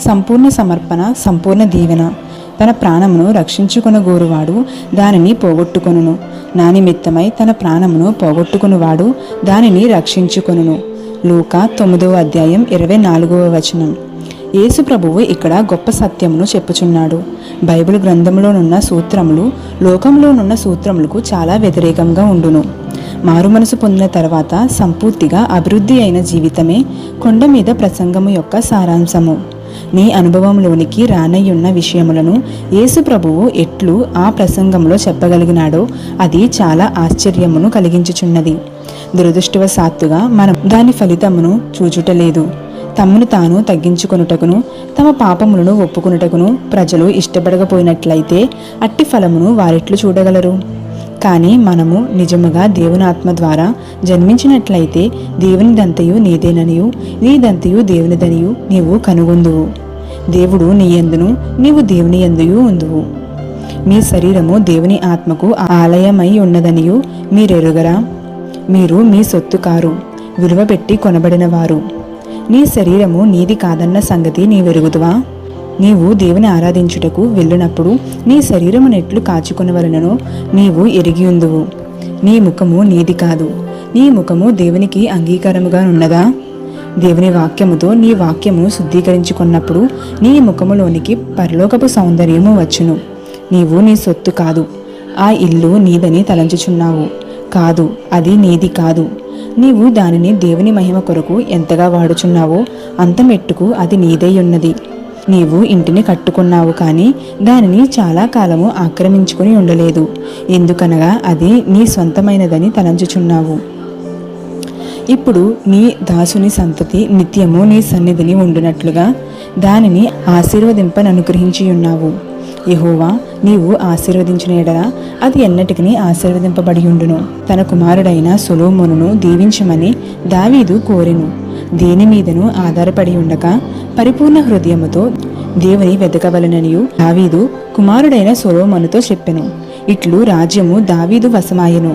సంపూర్ణ సమర్పణ, సంపూర్ణ దీవెన. తన ప్రాణమును రక్షించుకొనగోరువాడు దానిని పోగొట్టుకొనును. నా నిమిత్తమై తన ప్రాణమును పోగొట్టుకునివాడు దానిని రక్షించుకొనును. లూకా 9వ అధ్యాయం 24వ వచనం. యేసు ప్రభువు ఇక్కడ గొప్ప సత్యమును చెప్పుచున్నాడు. బైబిల్ గ్రంథంలోనున్న సూత్రములు లోకంలోనున్న సూత్రములకు చాలా వ్యతిరేకంగా ఉండును. మారు మనసు పొందిన తర్వాత సంపూర్తిగా అభివృద్ధి అయిన జీవితమే కొండ మీద ప్రసంగము యొక్క సారాంశము. నీ అనుభవంలోనికి రానయ్యున్న విషయములను యేసు ప్రభువు ఎట్లు ఆ ప్రసంగంలో చెప్పగలిగినాడో అది చాలా ఆశ్చర్యమును కలిగించుచున్నది. దురదృష్టవశాత్తుగా మనం దాని ఫలితమును చూచుటలేదు. తమను తాను తగ్గించుకొనుటకును తమ పాపములను ఒప్పుకొనుటకును ప్రజలు ఇష్టపడకపోయినట్లయితే అట్టి ఫలమును వారెట్లు చూడగలరు? కానీ మనము నిజముగా దేవుని ఆత్మ ద్వారా జన్మించినట్లయితే దేవునిదంతయు నీదేననియు నీదంతయు దేవునిదనియు నీవు కనుగొందువు. దేవుడు నీ యందును నీవు దేవుని యందుయు ఉందువు. మీ శరీరము దేవుని ఆత్మకు ఆలయమై ఉన్నదనియు మీరెరుగరా? మీరు మీ సొత్తు కారు, విలువ పెట్టి కొనబడిన వారు. నీ శరీరము నీది కాదన్న సంగతి నీవెరుగుదువా? నీవు దేవుని ఆరాధించుటకు వెళ్ళినప్పుడు నీ శరీరమునెట్లు కాచుకొనవలెనో నీవు ఎరిగియుందువు. నీ ముఖము నీది కాదు, నీ ముఖము దేవునికి అంగీకారముగా ఉన్నదా? దేవుని వాక్యముతో నీ వాక్యమును శుద్ధీకరించుకున్నప్పుడు నీ ముఖములోనికి పరలోకపు సౌందర్యము వచ్చును. నీవు నీ సొత్తు కాదు. ఆ ఇల్లు నీదని తలంచుచున్నావు. కాదు, అది నీది కాదు. నీవు దానిని దేవుని మహిమ కొరకు ఎంతగా వాడుచున్నావో అంత మెట్టుకు అది నీదై ఉన్నది. నీవు ఇంటిని కట్టుకున్నావు, కానీ దానిని చాలా కాలము ఆక్రమించుకుని ఉండలేదు. ఎందుకనగా అది నీ సొంతమైనదని తలంచుచున్నావు. ఇప్పుడు నీ దాసుని సంతతి నిత్యము నీ సన్నిధిని ఉండునట్లుగా దానిని ఆశీర్వదింపననుగ్రహించి ఉన్నావు. యెహోవా, నీవు ఆశీర్వదించిన ఎడల అది ఎన్నటికీ ఆశీర్వదింపబడి ఉండును. తన కుమారుడైన సొలొమోనును దీవించమని దావీదు కోరెను. దేని మీదను ఆధారపడి ఉండక పరిపూర్ణ హృదయముతో దేవుని వెతకవలెననియు దావీదు కుమారుడైన సొలొమోనుతో చెప్పెను. ఇట్లు రాజ్యము దావీదు వశమాయెను.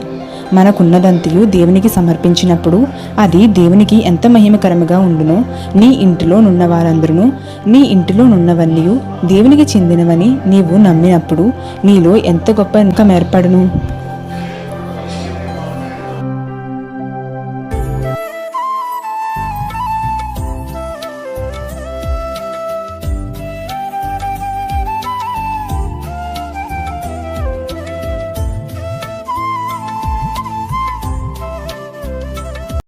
మనకున్నదంతయు దేవునికి సమర్పించినప్పుడు అది దేవునికి ఎంత మహిమకరముగా ఉండునో నీ ఇంటిలో నున్న వారందరూ నీ ఇంటిలో నున్నవన్నీయు దేవునికి చెందినవని నీవు నమ్మినప్పుడు నీలో ఎంత గొప్ప నమ్మకం ఏర్పడును.